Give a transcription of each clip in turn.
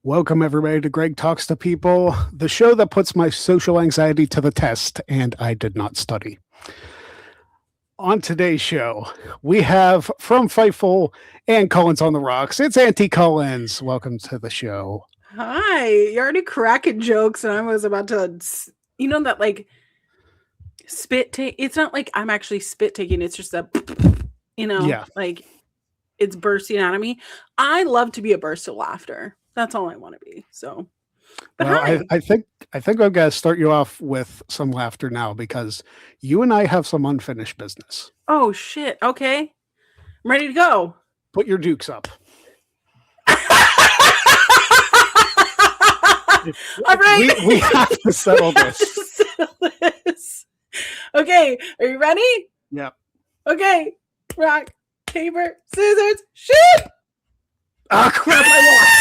Welcome, everybody, to Greg Talks to People, the show that puts my social anxiety to the test, and I did not study. On today's show, we have from Fightful and Collins on the Rocks. It's Auntie Collins. Welcome to the show. Hi. You're already cracking jokes, and I was about to, that like spit take. It's not like I'm actually spit taking. It's just a, Yeah. like it's bursting out of me. I love to be a burst of laughter. That's all I want to be. So, but Well, hi. I think I've got to start you off with some laughter now because you and I have some unfinished business. Oh shit. Okay, I'm ready to go. Put your dukes up. All right. We have to settle this. Okay, are you ready? Yeah. Okay, rock, paper, scissors, shoot! Ah, crap! I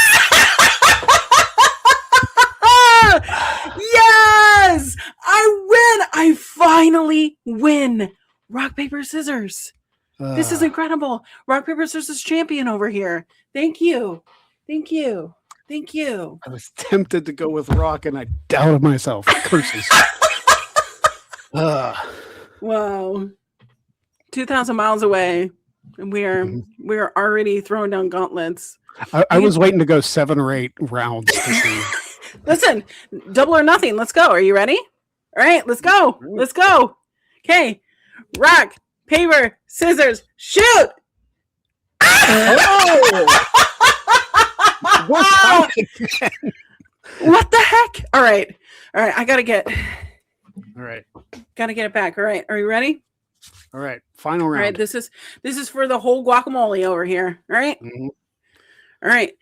Yes! I win! I finally win! Rock, paper, scissors. This is incredible. Rock, paper, scissors champion over here. Thank you. Thank you. Thank you. I was tempted to go with rock, and I doubted myself. Curses. Wow. 2,000 miles away, and we're already throwing down gauntlets. I was waiting to go 7 or 8 rounds to see. Listen, double or nothing. Let's go. Are you ready? All right, let's go. Let's go. Okay. Rock, paper, scissors, shoot. Oh! What the heck? All right. I gotta get it back. All right. Are you ready? All right. Final round. All right. This is for the whole guacamole over here. All right. Mm-hmm. All right.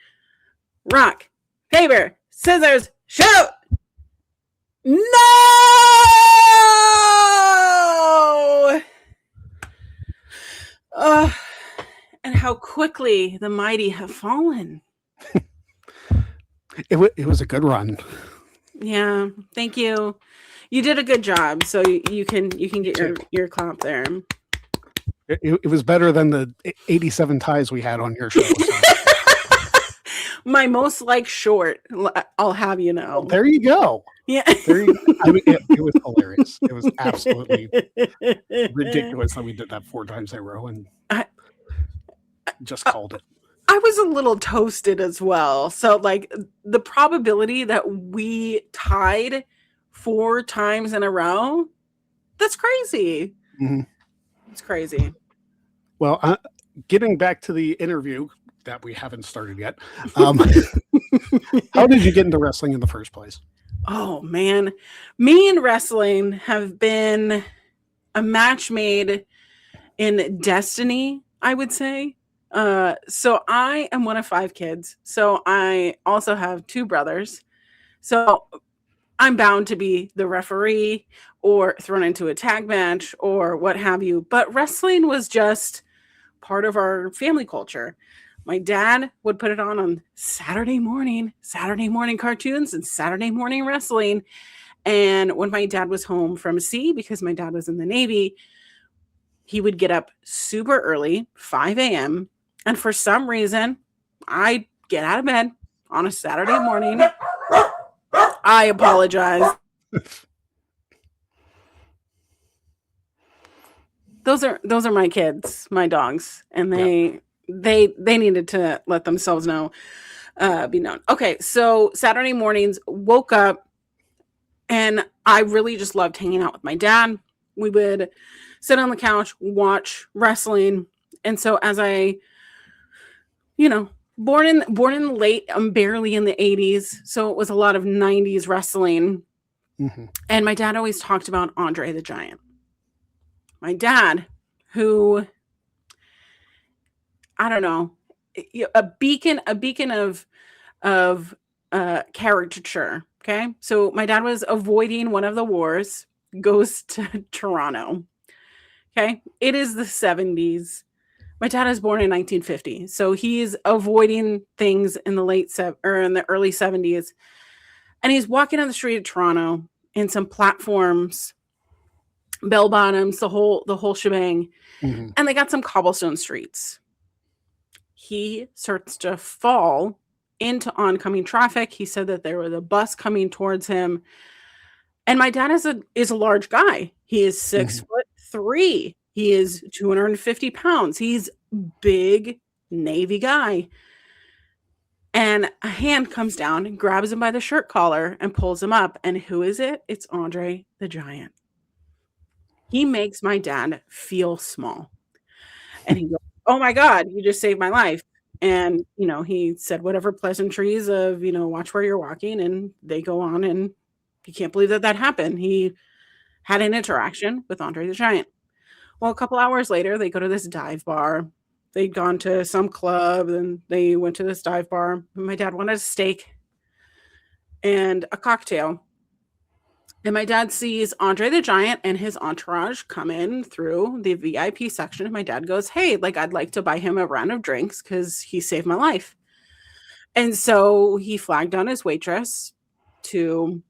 Rock, paper, scissors, shoot. No! And how quickly the mighty have fallen. It was a good run. Yeah, thank you. You did a good job, so you can get your clap there. It was better than the 87 ties we had on your show. So. My most liked short, I'll have you know. Well, there you go. Yeah. There you go. I mean, it was hilarious. It was absolutely ridiculous that we did that 4 times in a row and just called it. I was a little toasted as well. So, like, the probability that we tied 4 times in a row, that's crazy. Mm-hmm. It's crazy. Well, getting back to the interview that we haven't started yet, how did you get into wrestling in the first place? Oh, man. Me and wrestling have been a match made in destiny, I would say. So I am one of 5 kids. So I also have 2 brothers. So I'm bound to be the referee or thrown into a tag match or what have you. But wrestling was just part of our family culture. My dad would put it on Saturday morning cartoons and Saturday morning wrestling. And when my dad was home from sea, because my dad was in the Navy, he would get up super early, 5 a.m., and for some reason, I'd get out of bed on a Saturday morning. I apologize. Those are my kids, my dogs, and they needed to let themselves be known. Okay, so Saturday mornings, woke up, and I really just loved hanging out with my dad. We would sit on the couch, watch wrestling, and so as I born in late, I'm barely in the 80s, so it was a lot of 90s wrestling. Mm-hmm. And my dad always talked about Andre the Giant. My dad, who, I don't know, a beacon of caricature. Okay, so my dad was avoiding one of the wars, goes to Toronto. Okay, it is the 70s. My dad is born in 1950, so he's avoiding things in the in the early 70s, and he's walking on the street of Toronto in some platforms, bell bottoms, the whole shebang, mm-hmm. And they got some cobblestone streets. He starts to fall into oncoming traffic. He said that there was a bus coming towards him. And my dad is a large guy. He is 6'3". He is 250 pounds. He's big Navy guy. And a hand comes down and grabs him by the shirt collar and pulls him up. And who is it? It's Andre the Giant. He makes my dad feel small. And he goes, "Oh my God, you just saved my life." And, he said whatever pleasantries of, watch where you're walking. And they go on, and you can't believe that happened. He had an interaction with Andre the Giant. Well, a couple hours later, they go to this dive bar. They'd gone to some club, and they went to this dive bar. My dad wanted a steak and a cocktail. And my dad sees Andre the Giant and his entourage come in through the VIP section. And my dad goes, "Hey, I'd like to buy him a round of drinks because he saved my life." And so he flagged on his waitress to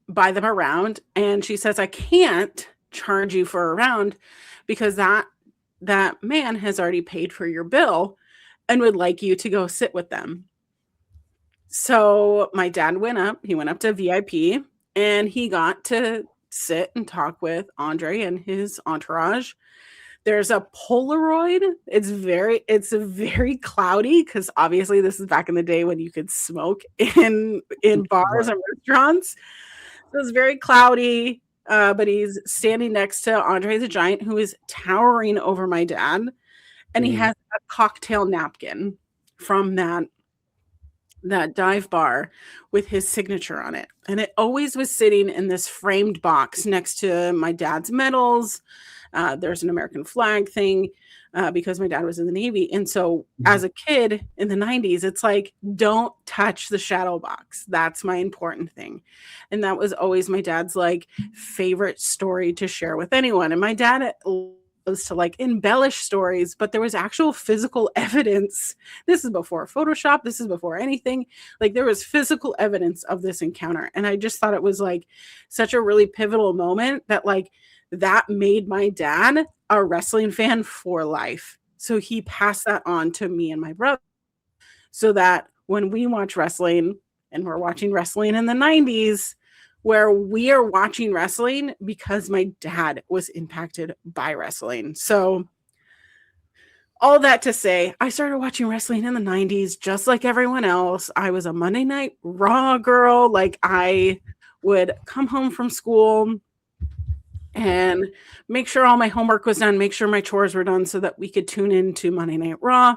buy them a round. And she says, "I can't charge you for a round because that man has already paid for your bill and would like you to go sit with them." So my dad went up to VIP, and he got to sit and talk with Andre and his entourage. There's a Polaroid. It's very cloudy because obviously this is back in the day when you could smoke in bars and restaurants. So it's very cloudy, but he's standing next to Andre the Giant, who is towering over my dad, and he has a cocktail napkin from that dive bar with his signature on it. And it always was sitting in this framed box next to my dad's medals. There's an American flag thing because my dad was in the Navy. And so as a kid in the 90s, it's like, don't touch the shadow box. That's my important thing. And that was always my dad's favorite story to share with anyone. And my dad to embellish stories, but there was actual physical evidence. This is before Photoshop. This is before anything. There was physical evidence of this encounter. And I just thought it was such a really pivotal moment that made my dad a wrestling fan for life. So he passed that on to me and my brother, so that when we watch wrestling, and we're watching wrestling in the 90s, where we are watching wrestling because my dad was impacted by wrestling. So all that to say, I started watching wrestling in the 90s just like everyone else. I was a Monday Night Raw girl. I would come home from school and make sure all my homework was done, make sure my chores were done so that we could tune into Monday Night Raw.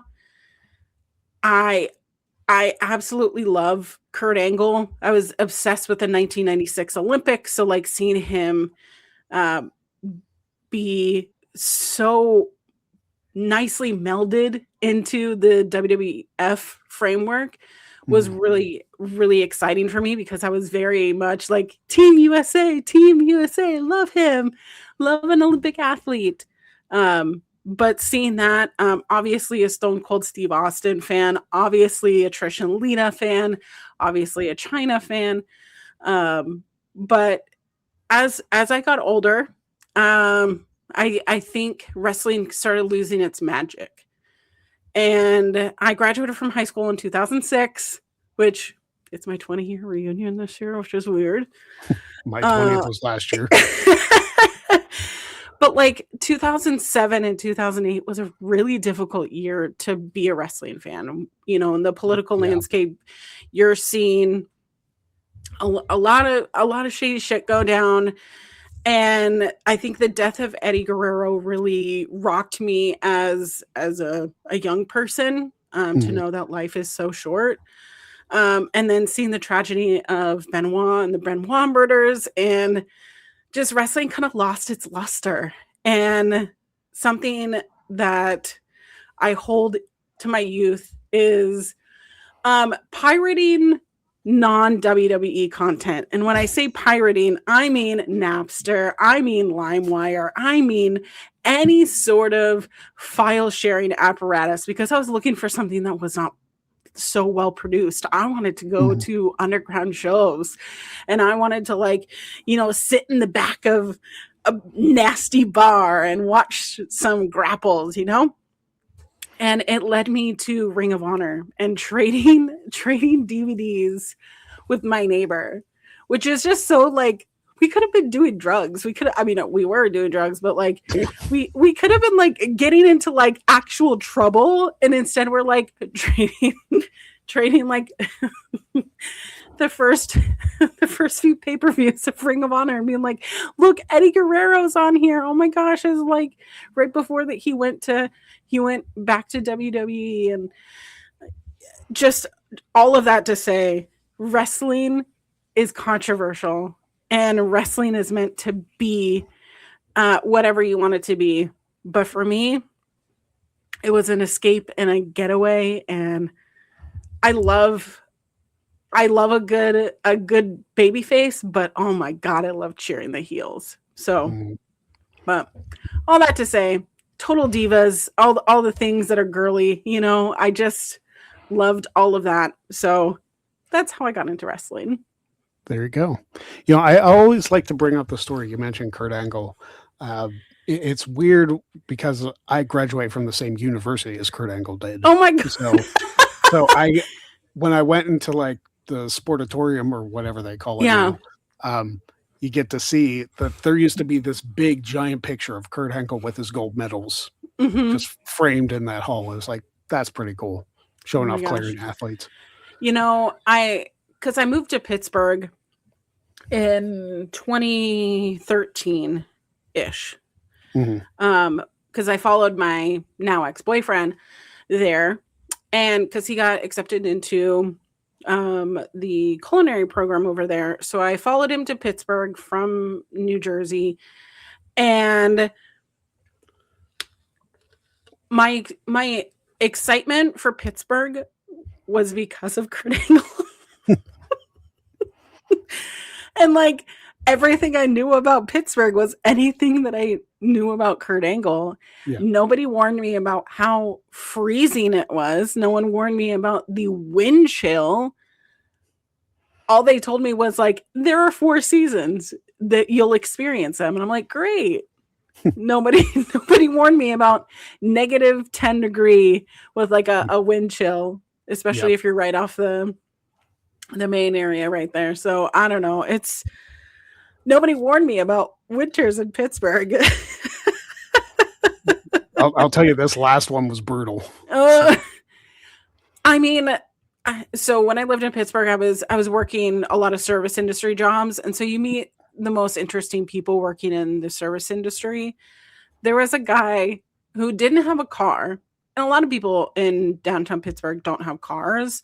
I absolutely love Kurt Angle. I was obsessed with the 1996 Olympics. So seeing him be so nicely melded into the WWF framework was really, really exciting for me, because I was very much Team USA, love him, love an Olympic athlete. But seeing that, obviously a Stone Cold Steve Austin fan, obviously a Trish and Lita fan, obviously a China fan. But as I got older, I think wrestling started losing its magic. And I graduated from high school in 2006, which it's my 20-year reunion this year, which is weird. My 20th was last year. But 2007 and 2008 was a really difficult year to be a wrestling fan. In the political landscape, you're seeing a lot of shady shit go down. And I think the death of Eddie Guerrero really rocked me as a young person, to know that life is so short. And then seeing the tragedy of Benoit and the Benoit murders, and just wrestling kind of lost its luster. And something that I hold to my youth is pirating non-WWE content. And when I say pirating, I mean Napster, I mean LimeWire, I mean any sort of file sharing apparatus, because I was looking for something that was not so well produced. I wanted to go to underground shows, and I wanted to sit in the back of a nasty bar and watch some grapples, And it led me to Ring of Honor and trading DVDs with my neighbor, which is just so like we could have been doing drugs. We could, I mean, we were doing drugs, but like we could have been like getting into like actual trouble, and instead we're like trading like the first the first few pay-per-views of Ring of Honor and being like, look, Eddie Guerrero's on here. Oh my gosh, it's like right before that he went back to WWE, and just all of that to say wrestling is controversial, and wrestling is meant to be whatever you want it to be. But for me, it was an escape and a getaway, and I love a good baby face, but oh my god, I love cheering the heels. So, but all that to say, total divas, all the things that are girly, you know, I just loved all of that. So that's how I got into wrestling. There you go. You know, I always like to bring up the story. You mentioned Kurt Angle. It's weird because I graduated from the same university as Kurt Angle did. Oh my god! So when I went into like the sportatorium or whatever they call it, now, you get to see that there used to be this big giant picture of Kurt Angle with his gold medals just framed in that hall. It was like, that's pretty cool, showing off Clarion athletes. You know, because I moved to Pittsburgh in 2013 ish, because I followed my now ex-boyfriend there, and because he got accepted into the culinary program over there, so I followed him to Pittsburgh from New Jersey, and my excitement for Pittsburgh was because of Kurt Angle. And like everything I knew about Pittsburgh was anything that I knew about Kurt Angle. Nobody warned me about how freezing it was. No one warned me about the wind chill. All they told me was like, there are 4 seasons that you'll experience them. And I'm like, great. Nobody warned me about negative 10 degree with like a wind chill, especially if you're right off the main area right there. So I don't know. Nobody warned me about winters in Pittsburgh. I'll tell you, this last one was brutal. I mean, so when I lived in Pittsburgh, I was working a lot of service industry jobs, and so you meet the most interesting people working in the service industry. There was a guy who didn't have a car, and a lot of people in downtown Pittsburgh don't have cars,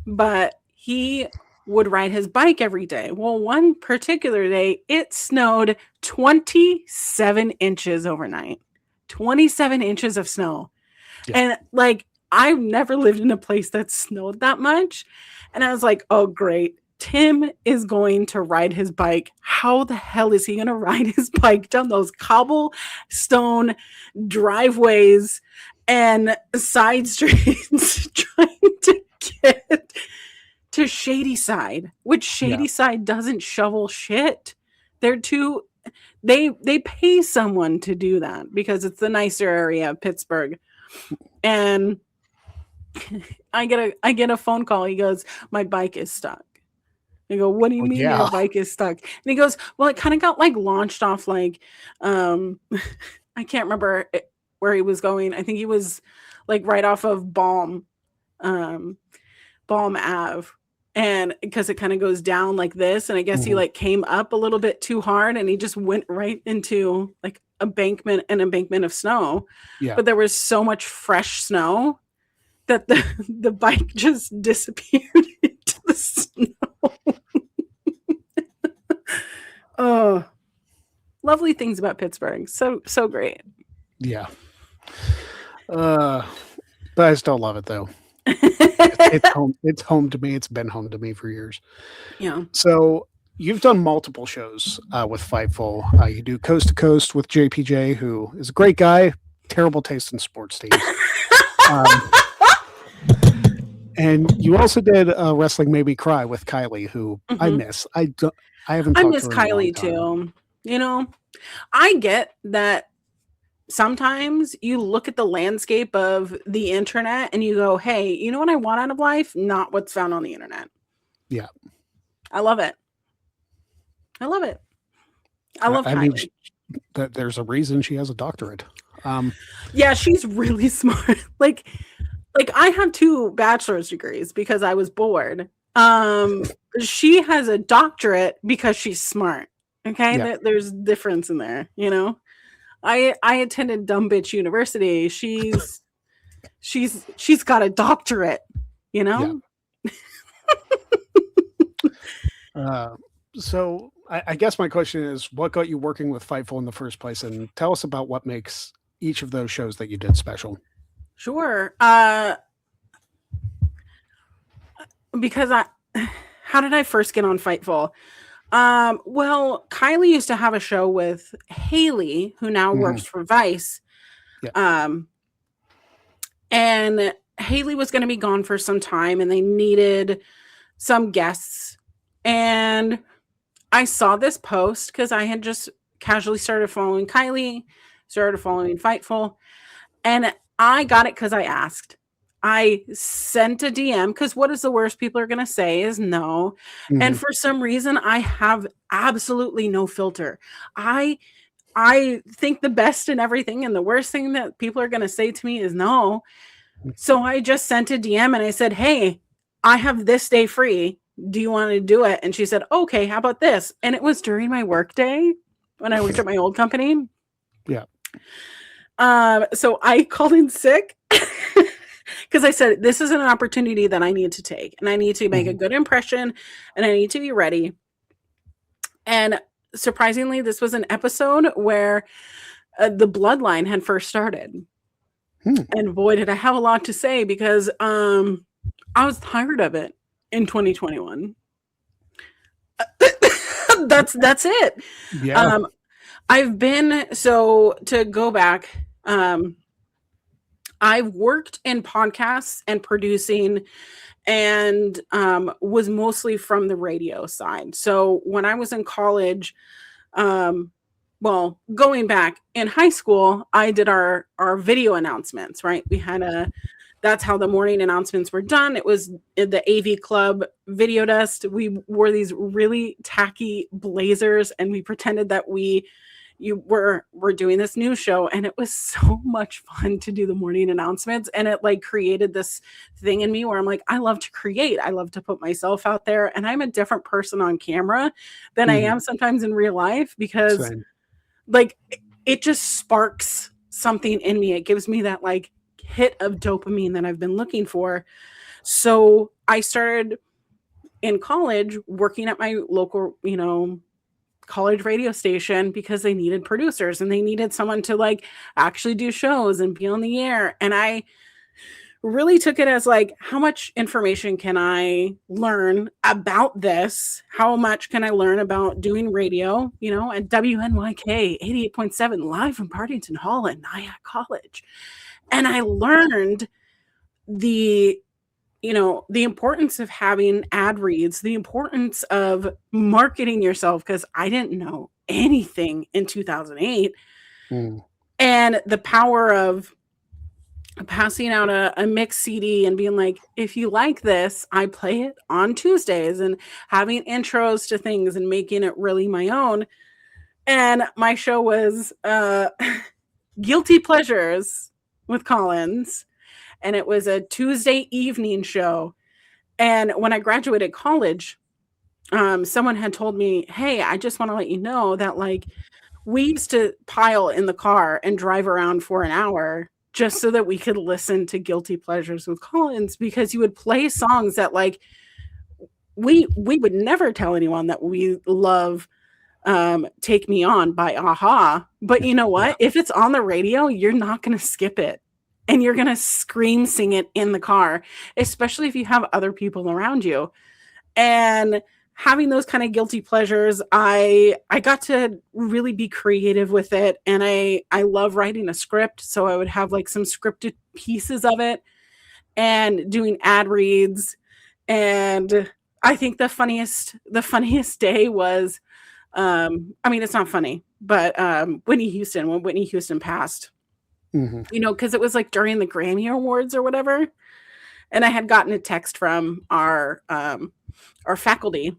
but he would ride his bike every day. Well, one particular day, it snowed 27 inches overnight. 27 inches of snow. And like, I've never lived in a place that snowed that much. And I was like, oh, great. Tim is going to ride his bike. How the hell is he going to ride his bike down those cobblestone driveways and side streets trying to get to Shady Side, which Shady Side doesn't shovel shit. They're too, they pay someone to do that because it's the nicer area of Pittsburgh. And I get a phone call. He goes, my bike is stuck. I go, what do you mean your bike is stuck? And he goes, well, it kind of got like launched off like, I can't remember where he was going. I think he was like right off of Balm Ave. And because it kind of goes down like this. And I guess he like came up a little bit too hard and he just went right into like an embankment of snow. But there was so much fresh snow that the bike just disappeared into the snow. Oh, lovely things about Pittsburgh. So great. Yeah. But I still love it though. It's home. It's home to me. It's been home to me for years. Yeah. So you've done multiple shows with Fightful. You do Coast to Coast with JPJ, who is a great guy. Terrible taste in sports teams. And you also did Wrestling Made Me Cry with Kylie, who I miss. I haven't. I miss Kylie too. You know, I get that sometimes you look at the landscape of the internet and you go, hey, you know what I want out of life? Not what's found on the internet. Yeah. I love it. I love it. I love I mean, Kylie. there's a reason she has a doctorate. Yeah, she's really smart. Like I have 2 bachelor's degrees because I was bored. She has a doctorate because she's smart. Okay, Yeah. there's difference in there, you know. I attended dumb bitch university. She's got a doctorate, you know. So I guess my question is, what got you working with Fightful in the first place, and tell us about what makes each of those shows that you did special. Sure. Because how did I first get on Fightful? Well, Kylie used to have a show with Haley, who now works for Vice. Yeah. And Haley was going to be gone for some time and they needed some guests. And I saw this post because I had just casually started following Kylie, started following Fightful, and I got it because I asked. I sent a DM because what is the worst people are going to say is no. And for some reason, I have absolutely no filter. I think the best in everything, and the worst thing that people are going to say to me is no. So I just sent a DM and I said, hey, I have this day free. Do you want to do it? And she said, okay, how about this? And it was during my work day when I worked at my old company. Yeah. So I called in sick because I said, this is an opportunity that I need to take and I need to make a good impression and I need to be ready. And surprisingly, this was an episode where the bloodline had first started. And boy, did I have a lot to say because I was tired of it in 2021. That's it. Yeah. I've been, so to go back, I've worked in podcasts and producing and was mostly from the radio side. So when I was in college, well, going back in high school, I did our video announcements, right? We had that's how the morning announcements were done. It was the AV Club video desk. We wore these really tacky blazers and we pretended that we're doing this news show, and it was so much fun to do the morning announcements. And it like created this thing in me where I'm like, I love to create. I love to put myself out there, and I'm a different person on camera than I am sometimes in real life because like it just sparks something in me. It gives me that like hit of dopamine that I've been looking for. So I started in college working at my local, college radio station because they needed producers and they needed someone to like actually do shows and be on the air. And I really took it as like, how much information can I learn about this? How much can I learn about doing radio, at WNYK 88.7 live from Partington Hall at Nyack College. And I learned the importance of having ad reads, the importance of marketing yourself, because I didn't know anything in 2008. And the power of passing out a mix CD and being like, if you like this, I play it on Tuesdays, and having intros to things and making it really my own. And my show was Guilty Pleasures with Collins. And it was a Tuesday evening show. And when I graduated college, someone had told me, hey, I just want to let you know that like we used to pile in the car and drive around for an hour just so that we could listen to Guilty Pleasures with Collins, because you would play songs that like we would never tell anyone that we love Take Me On by Aha. But you know what? If it's on the radio, you're not going to skip it. And you're going to scream sing it in the car, especially if you have other people around you. And having those kind of guilty pleasures, I got to really be creative with it. And I love writing a script. So I would have like some scripted pieces of it and doing ad reads. And I think the funniest day was, it's not funny, but when Whitney Houston passed, because it was like during the Grammy Awards or whatever. And I had gotten a text from our faculty,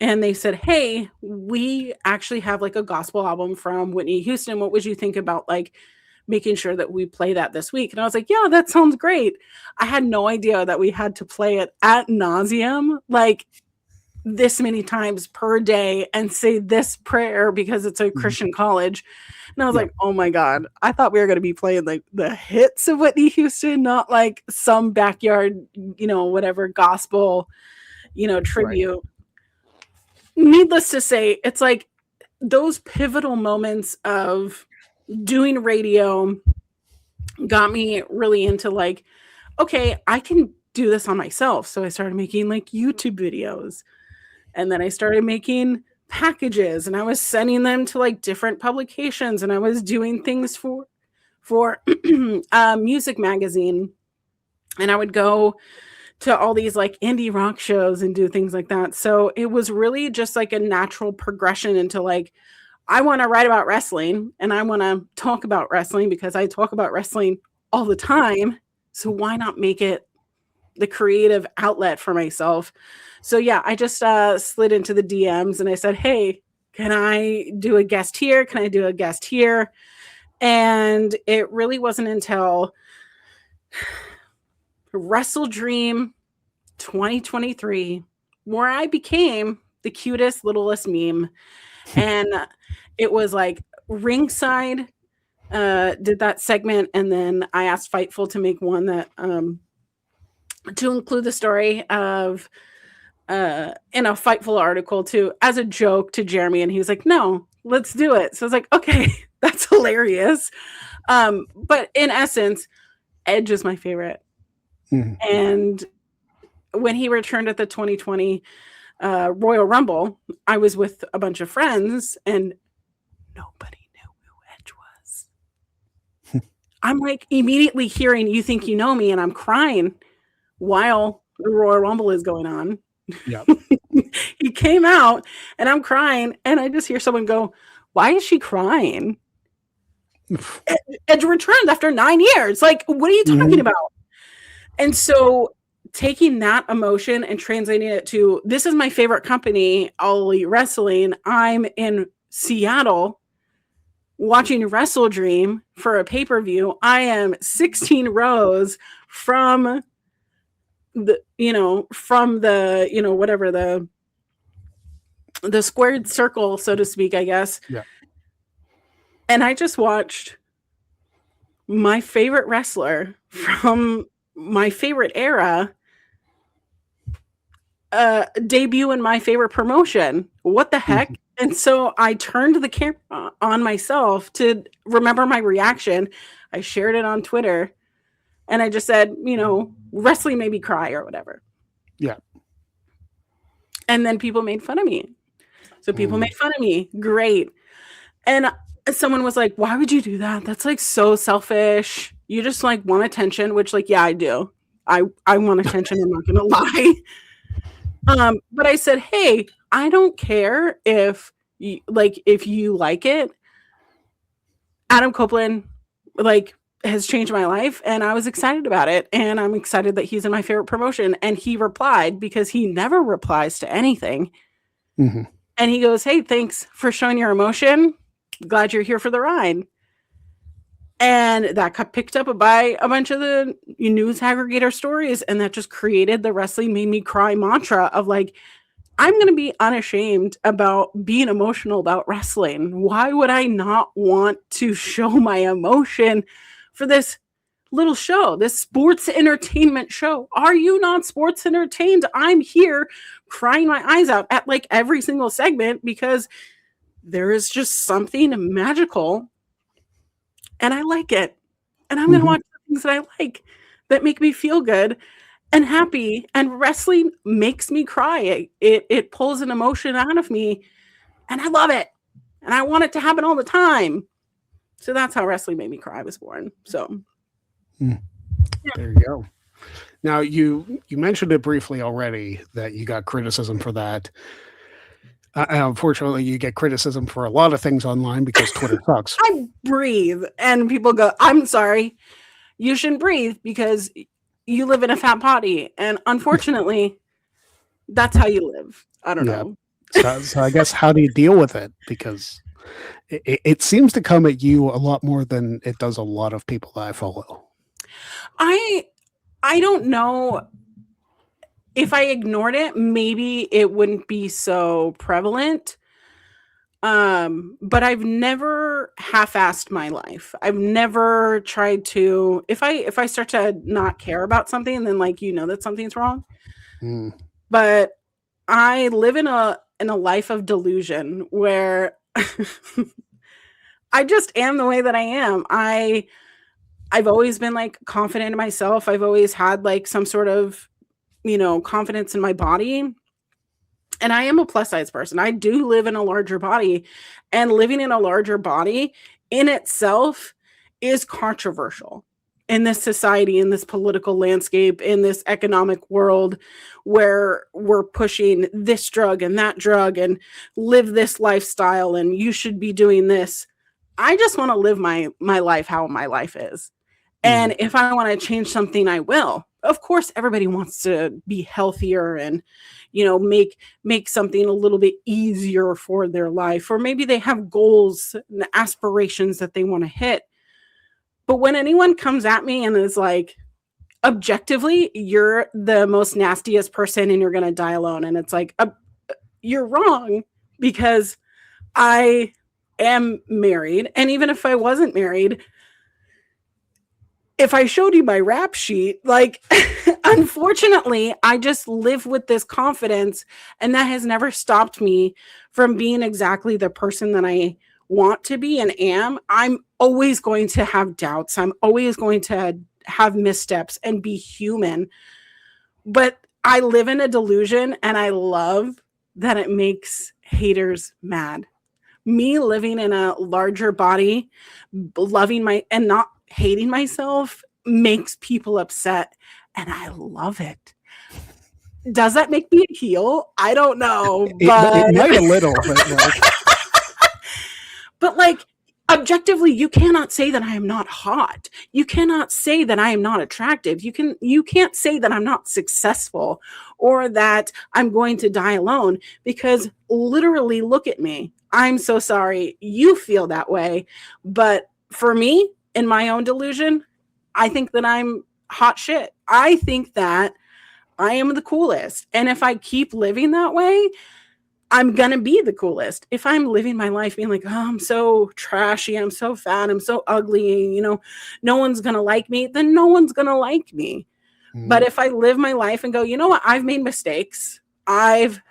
and they said, "Hey, we actually have like a gospel album from Whitney Houston. What would you think about like making sure that we play that this week?" And I was like, "Yeah, that sounds great." I had no idea that we had to play it ad nauseum, like this many times per day, and say this prayer because it's a Christian college. And I was like, oh my God, I thought we were going to be playing like the hits of Whitney Houston, not like some backyard, whatever gospel, tribute. Right. Needless to say, it's like those pivotal moments of doing radio got me really into like, okay, I can do this on myself. So I started making like YouTube videos, and then I started making packages, and I was sending them to like different publications, and I was doing things for a music magazine, and I would go to all these like indie rock shows and do things like that. So it was really just like a natural progression into like, I want to write about wrestling and I want to talk about wrestling because I talk about wrestling all the time. So why not make it the creative outlet for myself? So yeah, I just slid into the DMs and I said, "Hey, can I do a guest here? Can I do a guest here?" And it really wasn't until Wrestle Dream 2023 where I became the cutest, littlest meme. And it was like Ringside did that segment, and then I asked Fightful to make one that to include the story of in a Fightful article too, as a joke to Jeremy, and he was like, "No, let's do it." So I was like, "Okay, that's hilarious." But in essence, Edge is my favorite. And when he returned at the 2020 Royal Rumble, I was with a bunch of friends, and nobody knew who Edge was. I'm like immediately hearing "You Think You Know Me," and I'm crying while the Royal Rumble is going on. Yep. He came out and I'm crying, and I just hear someone go, "Why is she crying?" Edge returned after 9 years. Like, what are you talking about? And so taking that emotion and translating it to, this is my favorite company, All Elite Wrestling. I'm in Seattle watching Wrestle Dream for a pay-per-view. I am 16 rows from the whatever the squared circle, so to speak, I guess. Yeah. And I just watched my favorite wrestler from my favorite era debut in my favorite promotion. What the heck? And so I turned the camera on myself to remember my reaction. I shared it on Twitter, and I just said, wrestling made me cry or whatever. Yeah. And then people made fun of me. So people made fun of me. Great. And someone was like, "Why would you do that? That's like so selfish. You just like want attention," which like, yeah, I do. I want attention. I'm not going to lie. But I said, "Hey, I don't care if you like it. Adam Copeland has changed my life, and I was excited about it, and I'm excited that he's in my favorite promotion." And he replied, because he never replies to anything. And he goes, "Hey, thanks for showing your emotion. Glad you're here for the ride." And that got picked up by a bunch of the news aggregator stories, and that just created the Wrestling Made Me Cry mantra of like, I'm going to be unashamed about being emotional about wrestling. Why would I not want to show my emotion for this little show, this sports entertainment show? Are you not sports entertained? I'm here crying my eyes out at like every single segment because there is just something magical, and I like it. And I'm going to watch things that I like, that make me feel good and happy. And wrestling makes me cry. It pulls an emotion out of me, and I love it. And I want it to happen all the time. So that's how Wrestling Made Me Cry was born. So there you go. Now you mentioned it briefly already that you got criticism for that. Unfortunately, you get criticism for a lot of things online because Twitter sucks. I breathe, and people go, "I'm sorry, you shouldn't breathe because you live in a fat body," and unfortunately, that's how you live. I don't Yeah. know. So I guess how do you deal with it? Because it seems to come at you a lot more than it does a lot of people that I follow. I I don't know. If I ignored it, maybe it wouldn't be so prevalent. But I've never half-assed my life. I've never tried to if I start to not care about something, then like that something's wrong. Mm. But I live in a life of delusion where I just am the way that I am. I've always been like confident in myself. I've always had like some sort of, confidence in my body. And I am a plus size person. I do live in a larger body, and living in a larger body in itself is controversial in this society, in this political landscape, in this economic world where we're pushing this drug and that drug and live this lifestyle and you should be doing this. I just want to live my life how my life is. Mm. And if I want to change something, I will. Of course, everybody wants to be healthier and, make something a little bit easier for their life. Or maybe they have goals and aspirations that they want to hit. But when anyone comes at me and is like, objectively, you're the most nastiest person and you're going to die alone. And it's like, you're wrong because I am married. And even if I wasn't married, if I showed you my rap sheet, like, unfortunately, I just live with this confidence, and that has never stopped me from being exactly the person that I want to be and am. I'm always going to have doubts. I'm always going to have missteps and be human. But I live in a delusion, and I love that it makes haters mad. Me living in a larger body, loving and not hating myself makes people upset, and I love it. Does that make me a heel? I don't know, It might a little, but like objectively, you cannot say that I am not hot. You cannot say that I am not attractive. You can't say that I'm not successful or that I'm going to die alone, because literally look at me. I'm so sorry you feel that way, but for me, in my own delusion, I think that I'm hot shit. I think that I am the coolest. And if I keep living that way, I'm going to be the coolest. If I'm living my life being like, oh, I'm so trashy, I'm so fat, I'm so ugly, no one's going to like me, then no one's going to like me. But if I live my life and go, you know what, I've made mistakes. I've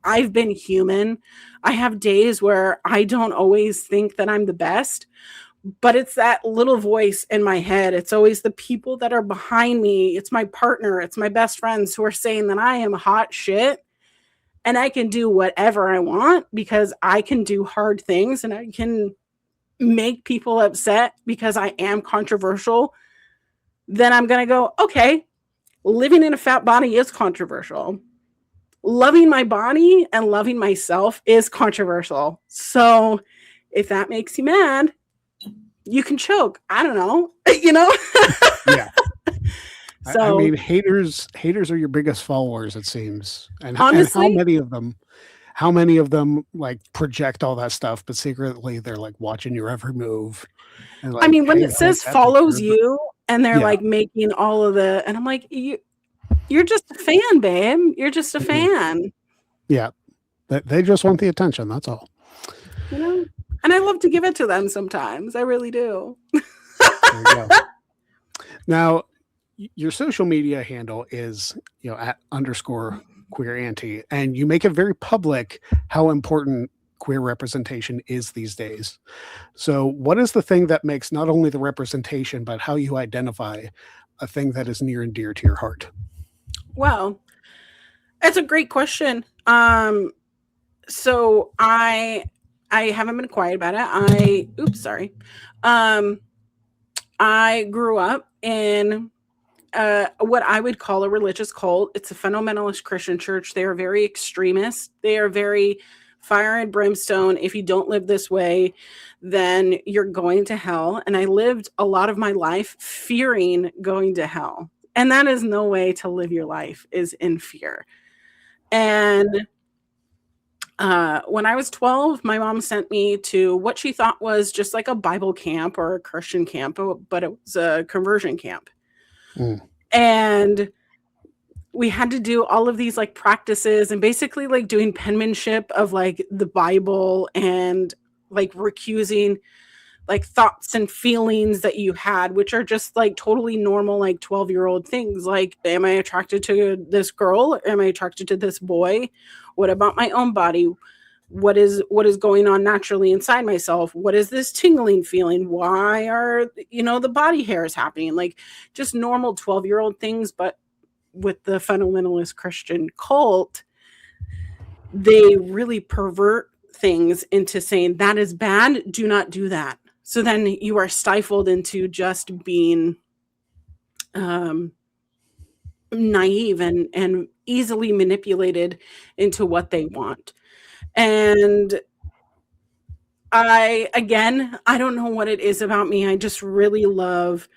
been human. I have days where I don't always think that I'm the best, but it's that little voice in my head. It's always the people that are behind me. It's my partner. It's my best friends who are saying that I am hot shit and I can do whatever I want because I can do hard things and I can make people upset because I am controversial. Then I'm going to go, okay, living in a fat body is controversial. Loving my body and loving myself is controversial. So if that makes you mad, you can choke. I don't know, yeah. So I mean, haters are your biggest followers, it seems. And honestly, how many of them like project all that stuff, but secretly they're like watching your every move. And I like, mean, when hey, it I like says that picture. follows you and they're Yeah. like making all of and I'm like, you're just a fan, babe. You're just a Mhm. fan, Yeah. They just want the attention. That's all. And I love to give it to them sometimes. I really do. There you go. Now, your social media handle is, at underscore queer Auntie, and you make it very public how important queer representation is these days. So, what is the thing that makes not only the representation, but how you identify a thing that is near and dear to your heart? Well, that's a great question. So I haven't been quiet about it. Oops, sorry. I grew up in what I would call a religious cult. It's a fundamentalist Christian church. They are very extremist. They are very fire and brimstone. If you don't live this way, then you're going to hell. And I lived a lot of my life fearing going to hell. And that is no way to live your life, is in fear. And when I was 12, my mom sent me to what she thought was just like a Bible camp or a Christian camp, but it was a conversion camp. And we had to do all of these like practices and basically like doing penmanship of like the Bible and like recusing like thoughts and feelings that you had, which are just like totally normal, like 12-year-old things. Like, am I attracted to this girl? Am I attracted to this boy? What about my own body? What is going on naturally inside myself? What is this tingling feeling? Why are, the body hairs happening? Like just normal 12-year-old things. But with the fundamentalist Christian cult, they really pervert things into saying that is bad. Do not do that. So then you are stifled into just being naive and easily manipulated into what they want. And I don't know what it is about me. I just really love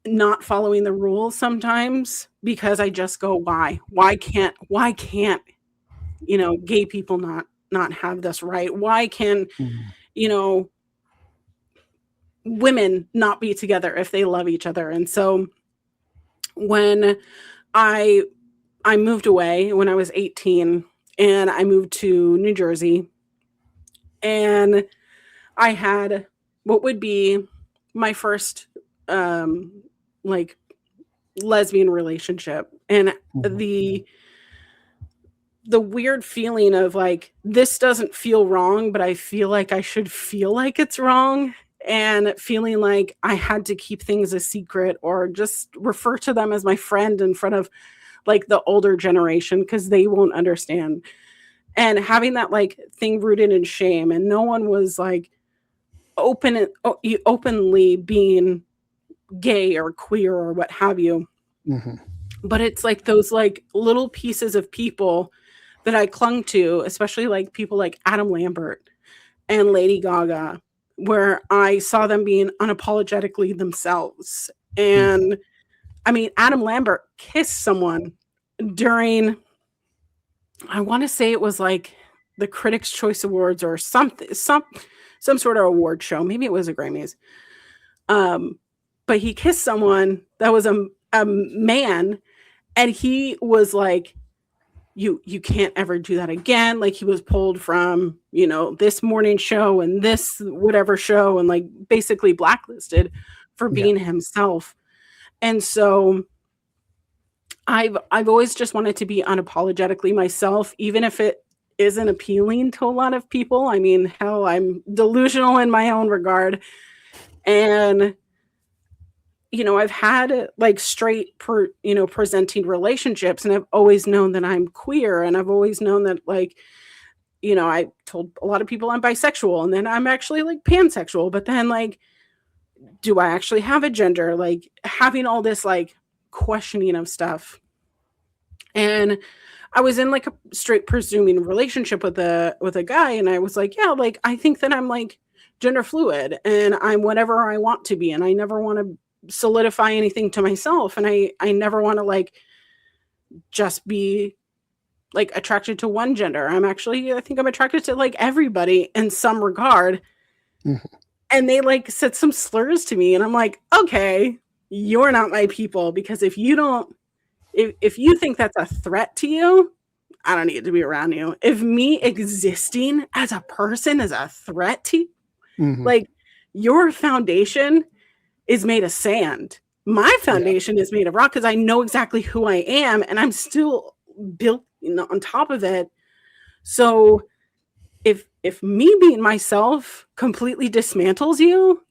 not following the rules sometimes, because I just go, why can't gay people not have this right? Why can women not be together if they love each other? And so when I moved away when I was 18, and I moved to New Jersey, and I had what would be my first like lesbian relationship, and the weird feeling of like, this doesn't feel wrong, but I feel like I should feel like it's wrong, and feeling like I had to keep things a secret or just refer to them as my friend in front of like the older generation because they won't understand, and having that like thing rooted in shame, and no one was like openly being gay or queer or what have you. But it's like those like little pieces of people that I clung to, especially like people like Adam Lambert and Lady Gaga, where I saw them being unapologetically themselves. And I mean, Adam Lambert kissed someone during, I want to say it was like the Critics' Choice Awards or something, some sort of award show. Maybe it was a Grammys. But he kissed someone that was a man, and he was like, you can't ever do that again. Like he was pulled from, this morning show and this whatever show, and like basically blacklisted for being himself. And so I've always just wanted to be unapologetically myself, even if it isn't appealing to a lot of people. I mean, hell, I'm delusional in my own regard. And I've had like straight presenting relationships, and I've always known that I'm queer, and I've always known that like, I told a lot of people I'm bisexual, and then I'm actually like pansexual, but then like, do I actually have a gender? Like having all this like questioning of stuff. And I was in like a straight presuming relationship with a guy, and I was like, yeah, like I think that I'm like gender fluid and I'm whatever I want to be, and I never want to solidify anything to myself, and I never want to like just be like attracted to one gender. I think I'm attracted to like everybody in some regard. And they like said some slurs to me, and I'm like, okay, you're not my people, because if you think that's a threat to you, I don't need to be around you. If me existing as a person is a threat to you, like your foundation is made of sand. My foundation is made of rock, because I know exactly who I am, and I'm still built on top of it. So if me being myself completely dismantles you,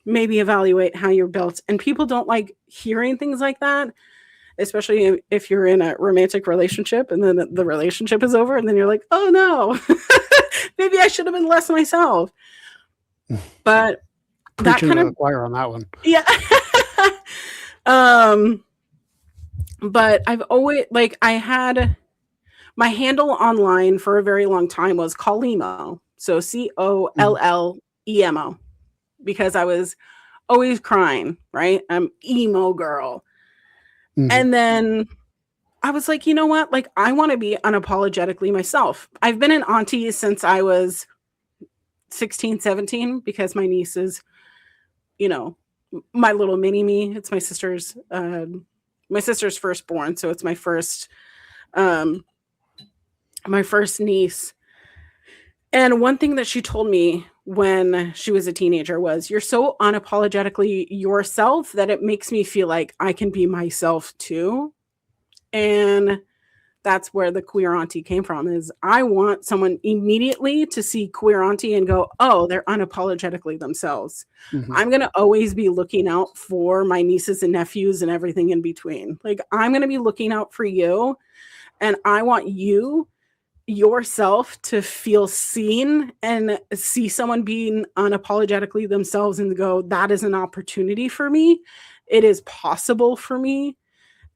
maybe evaluate how you're built. And people don't like hearing things like that, especially if you're in a romantic relationship and then the relationship is over, and then you're like, oh no, maybe I should have been less myself. But preaching to the choir on that one. Yeah. But I've always like, I had my handle online for a very long time was Collemo. So Mhm. Collemo, because I was always crying, right? I'm emo girl. Mhm. And then I was like, you know what? Like, I want to be unapologetically myself. I've been an auntie since I was 16, 17, because my niece is, you know, my little mini me. It's my sister's firstborn, so it's um my first niece. And one thing that she told me when she was a teenager was, "You're so unapologetically yourself that it makes me feel like I can be myself too." And that's where the queer auntie came from, is I want someone immediately to see queer auntie and go, "Oh, they're unapologetically themselves." Mhm. I'm gonna always be looking out for my nieces and nephews and everything in between. Like, I'm gonna be looking out for you, and I want you yourself to feel seen and see someone being unapologetically themselves and go, "That is an opportunity for me. It is possible for me."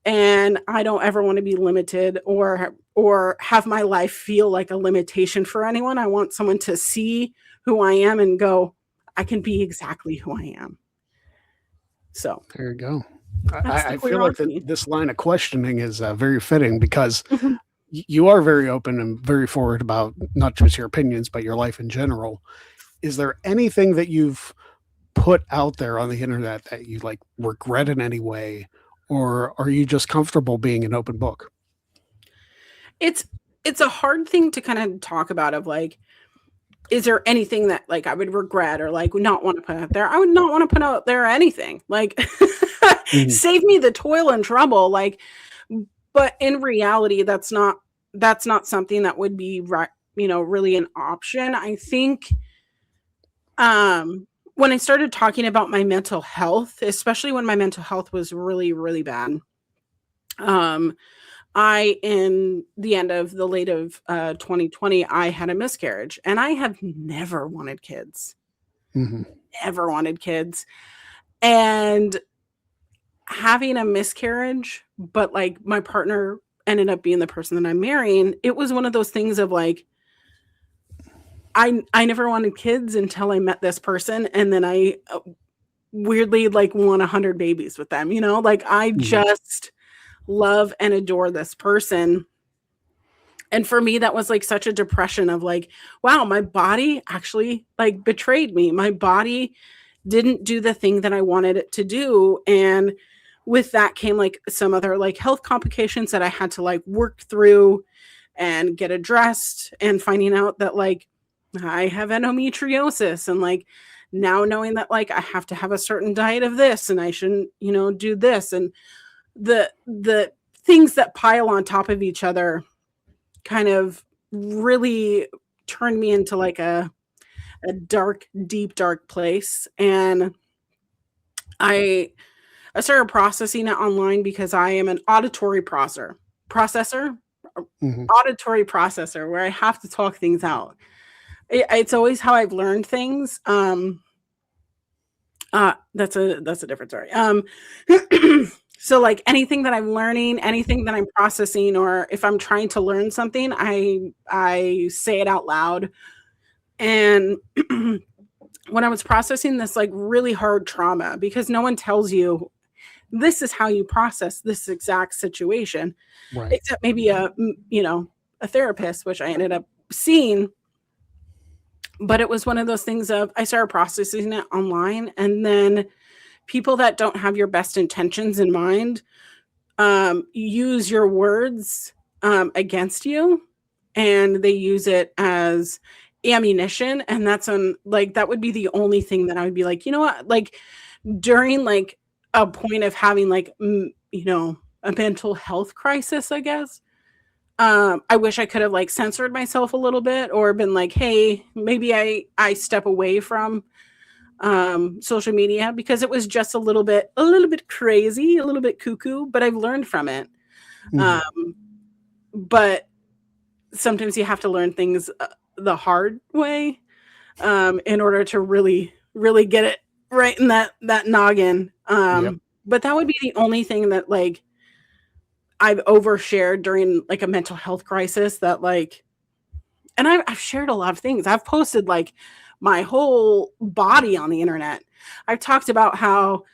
And I don't ever want to be limited or have my life feel like a limitation for anyone. I want someone to see who I am and go, "I can be exactly who I am." So There you go. that's the I feel queer like that auntie. this line of questioning is very fitting because Mhm. you are very open and very forward about not just your opinions, but your life in general. Is there anything that you've put out there on the internet that you like regret in any way, or are you just comfortable being an open book? It's it's a hard thing to kind of talk about, of like, is there anything that like I would regret or like not want to put out there? I would not want to put out there anything. Like, Mhm. save me the toil and trouble. Like, but in reality, that's not something that would be right, really an option. I think um when I started talking about my mental health, especially when my mental health was really, really bad, um, in the end of the late of 2020, I had a miscarriage, and I have never wanted kids, Mhm. never wanted kids. And having a miscarriage, but like my partner ended up being the person that I'm marrying, it was one of those things of like, I never wanted kids until I met this person, and then I weirdly like want 100 babies with them, like I Mhm. just love and adore this person. And for me, that was like such a depression of like, wow, my body actually like betrayed me. My body didn't do the thing that I wanted it to do. And with that came like some other like health complications that I had to like work through and get addressed, and finding out that like I have endometriosis, and like now knowing that like I have to have a certain diet of this and I shouldn't, do this, and the things that pile on top of each other kind of really turned me into like a dark, deep, dark place. And I I started processing it online because I am an processor, Mhm. auditory processor, where I have to talk things out. It's always how I've learned things. That's a different story. So like anything that I'm learning, anything that I'm processing, or if I'm trying to learn something, I say it out loud. And when I was processing this like really hard trauma, because no one tells you this is how you process this exact situation, Right. except maybe a therapist, which I ended up seeing. But it was one of those things of I started processing it online, and then people that don't have your best intentions in mind use your words against you, and they use it as ammunition. And that's on like that would be the only thing that I would be like, you know what, like during like a point of having like a mental health crisis, I guess. I wish I could have like censored myself a little bit, or been like, hey, maybe I step away from social media, because it was just a little bit crazy, a little bit cuckoo, but I've learned from it. Mhm. um but sometimes you have to learn things the hard way, in order to really really get it right in that noggin. Yep. But that would be the only thing that like I've overshared during like a mental health crisis that like, and I've shared a lot of things. I've posted like my whole body on the internet. I've talked about how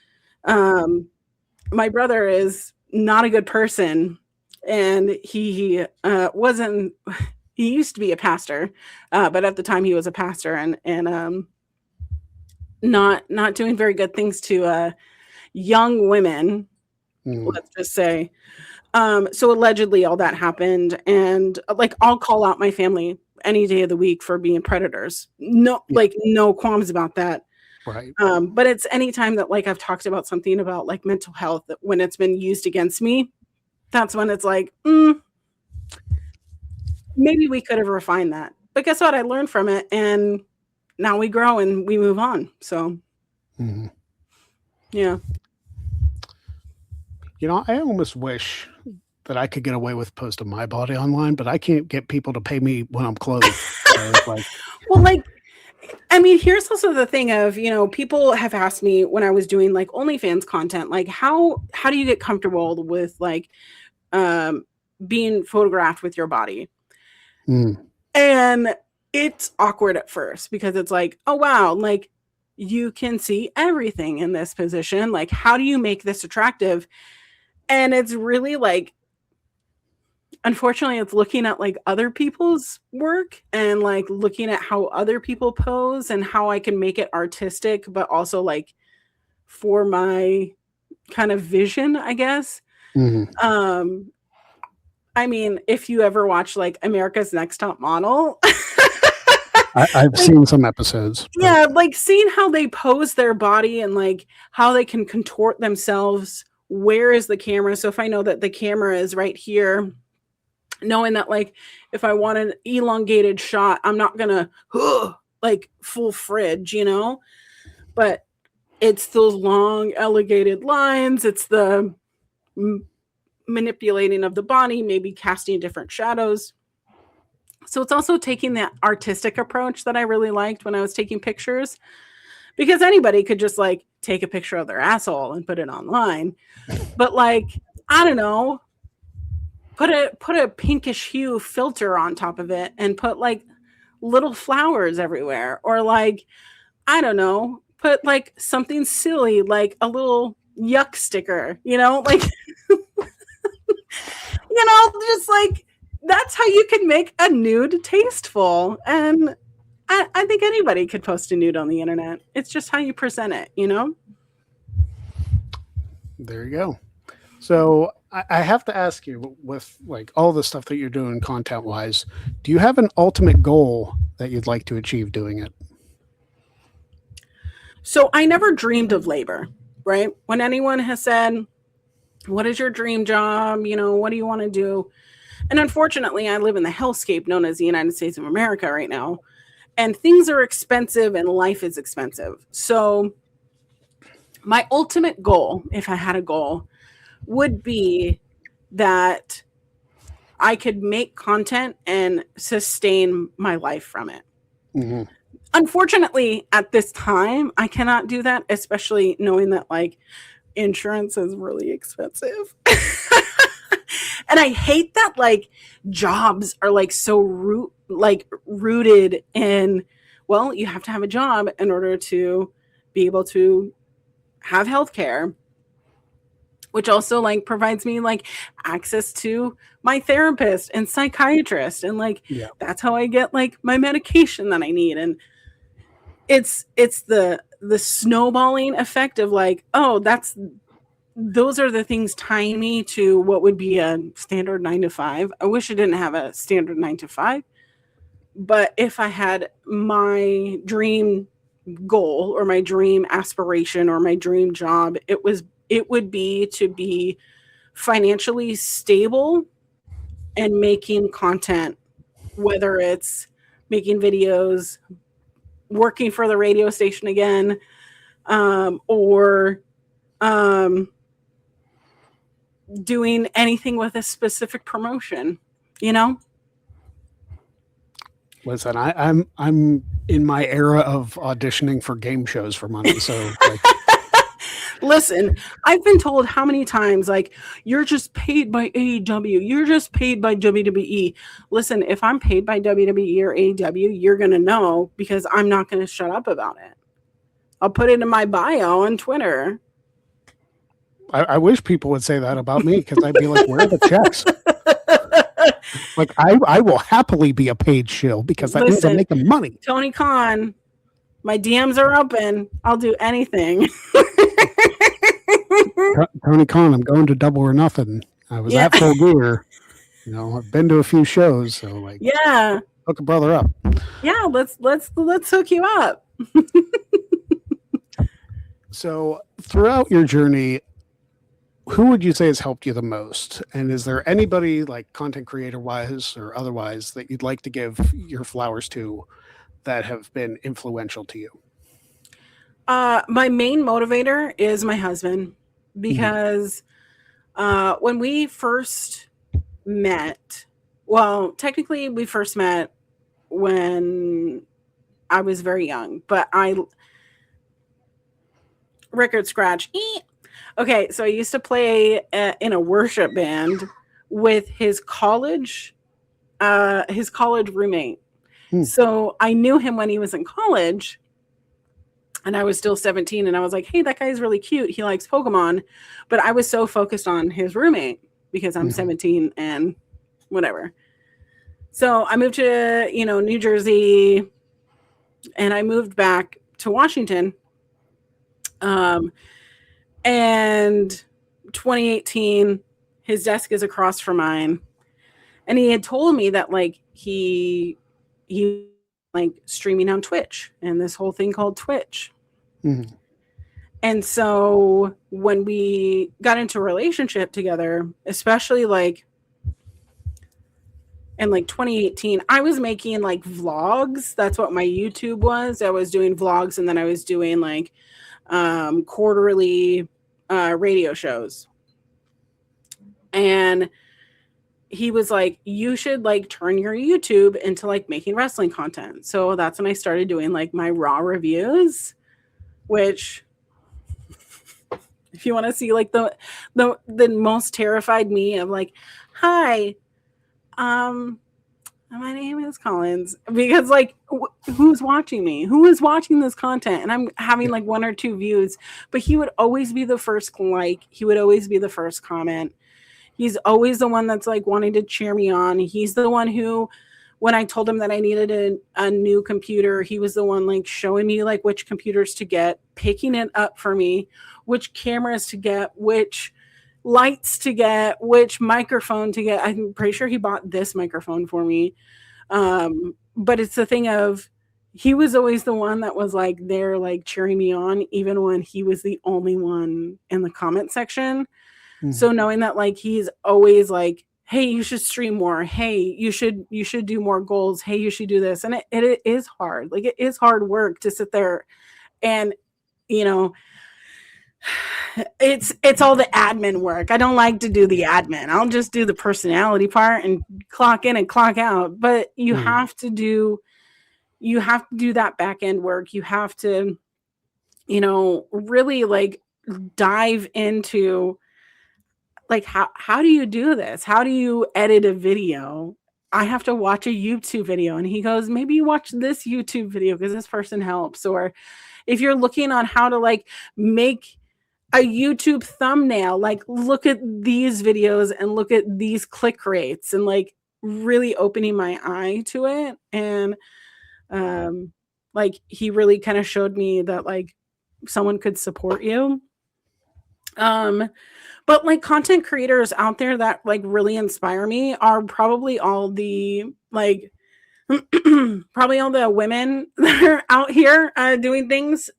my brother is not a good person, and he wasn't. He used to be a pastor, but at the time he was a pastor, and not doing very good things to young women. Let's just say. So allegedly all that happened, and like I'll call out my family any day of the week for being predators. No, like no qualms about that. Right. But it's anytime that like I've talked about something about like mental health that when it's been used against me, that's when it's like, maybe we could have refined that. But guess what? I learned from it, and now we grow and we move on. So, yeah. You know, I almost wish that I could get away with posting my body online, but I can't get people to pay me when I'm clothed. So it's like, well, like, I mean, here's also the thing of, you know, people have asked me when I was doing like OnlyFans content, like how do you get comfortable with like being photographed with your body? And it's awkward at first because it's like, oh wow, like you can see everything in this position. Like, how do you make this attractive? And it's really like, unfortunately, it's looking at like other people's work and like looking at how other people pose and how I can make it artistic, but also like for my kind of vision, I guess. I mean, if you ever watch like America's Next Top Model, I've like, seen some episodes. Yeah, like seeing how they pose their body and like how they can contort themselves. Where is the camera? So if I know that the camera is right here, knowing that like if I want an elongated shot, I'm not gonna like full fridge, you know, but it's those long elongated lines. It's the manipulating of the body, maybe casting different shadows. So it's also taking that artistic approach that I really liked when I was taking pictures, because anybody could just like take a picture of their asshole and put it online. But like, I don't know, put a pinkish hue filter on top of it and put like little flowers everywhere, or like, I don't know, put like something silly like a little yuck sticker, you know, like you know, just like that's how you can make a nude tasteful. And I think anybody could post a nude on the internet. It's just how you present it, you know? There you go. So I have to ask you, with like all the stuff that you're doing content wise, do you have an ultimate goal that you'd like to achieve doing it? So I never dreamed of labor, right? When anyone has said, what is your dream job? You know, what do you want to do? And unfortunately, I live in the hellscape known as the United States of America right now. And things are expensive and life is expensive. So my ultimate goal, if I had a goal, would be that I could make content and sustain my life from it. Unfortunately, at this time, I cannot do that, especially knowing that like insurance is really expensive. And I hate that like jobs are like so rooted in, well, you have to have a job in order to be able to have healthcare, which also like provides me like access to my therapist and psychiatrist, and like that's how I get like my medication that I need. And it's the snowballing effect of like, oh, those are the things tying me to what would be a standard 9 to 5. I wish I didn't have a standard 9 to 5, but if I had my dream goal or my dream aspiration or my dream job, it would be to be financially stable and making content, whether it's making videos, working for the radio station again, or doing anything with a specific promotion, you know? Listen, I'm in my era of auditioning for game shows for money. So like, Listen, I've been told how many times, like, you're just paid by AEW, you're just paid by WWE. Listen, if I'm paid by WWE or AEW, you're going to know because I'm not going to shut up about it. I'll put it in my bio on Twitter. I wish people would say that about me because I'd be like, where are the checks? Like, I will happily be a paid shill because that means I'm Listen, making money. Tony Khan, my DMs are open. I'll do anything. Tony Khan, I'm going to Double or Nothing. I was Yeah. at Full Gear. You know, I've been to a few shows, so like, Yeah. hook a brother up. Yeah, let's hook you up. So throughout your journey, who would you say has helped you the most? And is there anybody, like content creator wise or otherwise, that you'd like to give your flowers to that have been influential to you? My main motivator is my husband because when we first met, well, technically we first met when I was very young, but record scratch. Okay, so I used to play in a worship band with his college roommate. So I knew him when he was in college, and I was still 17, and I was like, hey, that guy's really cute. He likes Pokemon. But I was so focused on his roommate because I'm 17 and whatever. So I moved to, New Jersey, and I moved back to Washington. And 2018, his desk is across from mine. And he had told me that like he like streaming on Twitch and this whole thing called Twitch. And so when we got into a relationship together, especially like in like 2018, I was making like vlogs. That's what my YouTube was. I was doing vlogs, and then I was doing like quarterly radio shows. And he was like, you should like turn your YouTube into like making wrestling content. So that's when I started doing like my raw reviews, which if you want to see like the most terrified me of like, hi, my name is Collins, because like who's watching me? Who is watching this content? And I'm having like 1 or 2 views, but he would always be the first like, he would always be the first comment. He's always the one that's like wanting to cheer me on. He's the one who, when I told him that I needed a new computer, he was the one like showing me like which computers to get, picking it up for me, which cameras to get, which lights to get, which microphone to get. I'm pretty sure he bought this microphone for me. But it's the thing of, he was always the one that was like there, like cheering me on, even when he was the only one in the comment section. So knowing that like he's always like, hey, you should stream more. Hey, you should do more goals. Hey, you should do this. And it is hard. Like it is hard work to sit there and, it's all the admin work. I don't like to do the admin. I'll just do the personality part and clock in and clock out. But you have to do that back end work. You have to, really like dive into like how do you do this? How do you edit a video? I have to watch a YouTube video, and he goes, maybe you watch this YouTube video because this person helps. Or if you're looking on how to like make a YouTube thumbnail, like look at these videos and look at these click rates, and like really opening my eye to it. And like he really kind of showed me that like someone could support you. But like content creators out there that like really inspire me are probably all the like probably all the women that are out here doing things.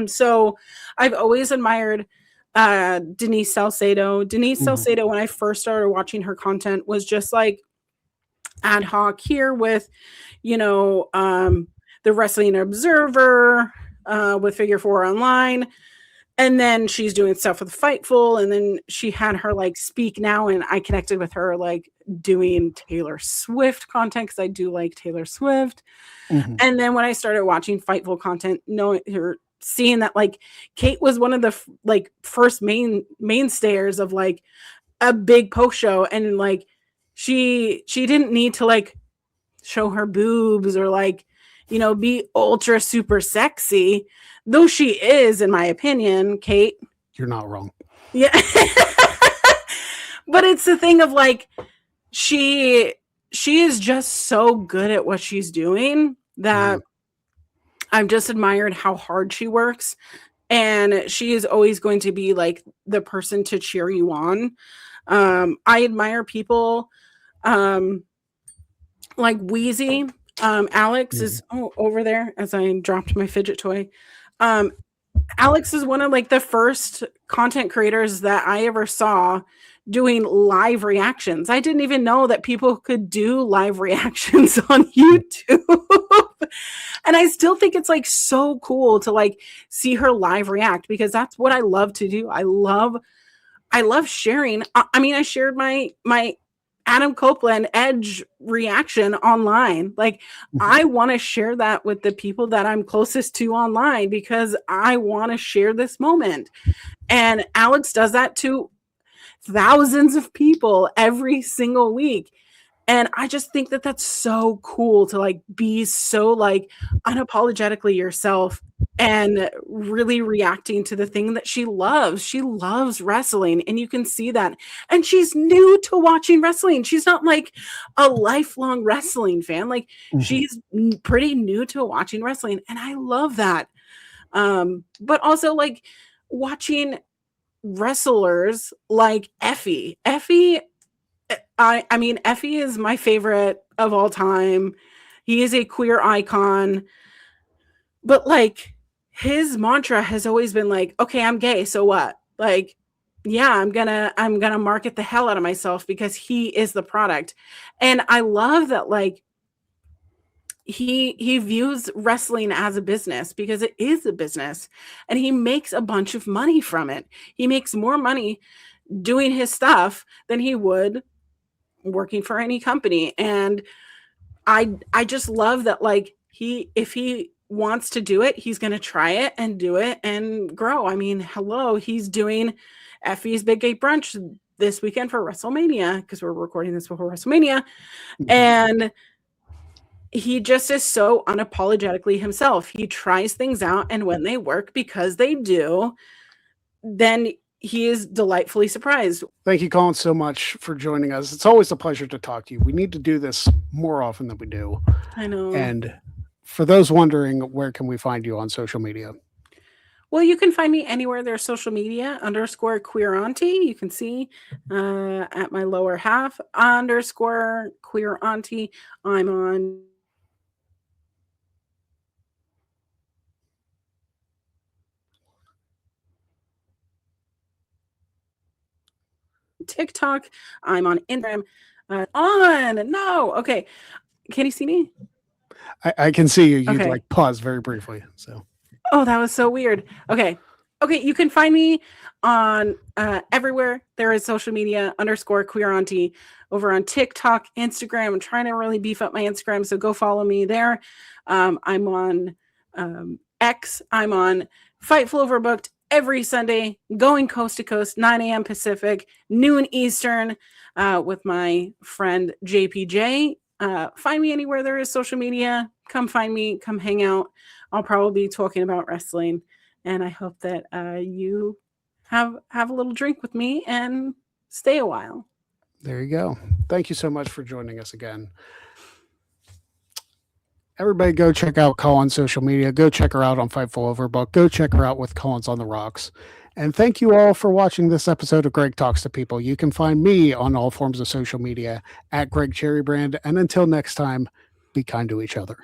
So I've always admired Denise Salcedo. Salcedo, when I first started watching her content, was just like ad hoc here with, the Wrestling Observer, with Figure 4 Online. And then she's doing stuff with Fightful. And then she had her like Speak Now. And I connected with her like doing Taylor Swift content because I do like Taylor Swift. And then when I started watching Fightful content, knowing her, seeing that like Kate was one of the like first mainstayers of like a big post show, and like she didn't need to like show her boobs or like, you know, be ultra super sexy, though she is, in my opinion, Kate. You're not wrong. Yeah. But it's the thing of like she is just so good at what she's doing that I've just admired how hard she works, and she is always going to be like the person to cheer you on. I admire people like Wheezy. Alex is over there as I dropped my fidget toy. Alex is one of like the first content creators that I ever saw doing live reactions. I didn't even know that people could do live reactions on YouTube. And I still think it's like so cool to like see her live react, because that's what I love to do. I love sharing. I mean, I shared my Adam Copeland Edge reaction online. Like, I want to share that with the people that I'm closest to online, because I want to share this moment. And Alex does that to thousands of people every single week. And I just think that that's so cool to like be so like unapologetically yourself and really reacting to the thing that she loves. She loves wrestling, and you can see that. And she's new to watching wrestling. She's not like a lifelong wrestling fan. Like, she's pretty new to watching wrestling, and I love that. But also like watching wrestlers like Effie. I mean, Effie is my favorite of all time. He is a queer icon, but like his mantra has always been like, okay, I'm gay, so what? Like, yeah, I'm gonna market the hell out of myself because he is the product. And I love that like he views wrestling as a business, because it is a business, and he makes a bunch of money from it. He makes more money doing his stuff than he would working for any company. And I just love that like if he wants to do it, he's going to try it and do it and grow. I mean, hello, he's doing Effie's Big Gay Brunch this weekend for WrestleMania, because we're recording this before WrestleMania. And he just is so unapologetically himself. He tries things out, and when they work, because they do, then he is delightfully surprised. Thank you, Colin, so much for joining us. It's always a pleasure to talk to you. We need to do this more often than we do. I know. And for those wondering, where can we find you on social media? Well, you can find me anywhere there's social media, _queer auntie. You can see at my lower half, _queer auntie. I'm on TikTok. I'm on Instagram. Okay. Can you see me? I can see you. You Okay. like pause very briefly. So. Oh, that was so weird. Okay. You can find me on everywhere there is social media, _queer auntie, over on TikTok, Instagram. I'm trying to really beef up my Instagram, so go follow me there. I'm on X. I'm on Fightful Overbooked every Sunday, going coast to coast, 9 a.m. Pacific, noon Eastern, with my friend JPJ. Find me anywhere there is social media. Come find me. Come hang out. I'll probably be talking about wrestling, and I hope that you have a little drink with me and stay a while. There you go. Thank you so much for joining us again. Everybody go check out Colin's social media. Go check her out on Fightful Overbook. Go check her out with Colin's on the Rocks. And thank you all for watching this episode of Greg Talks to People. You can find me on all forms of social media at Greg Cherrybrand. And until next time, be kind to each other.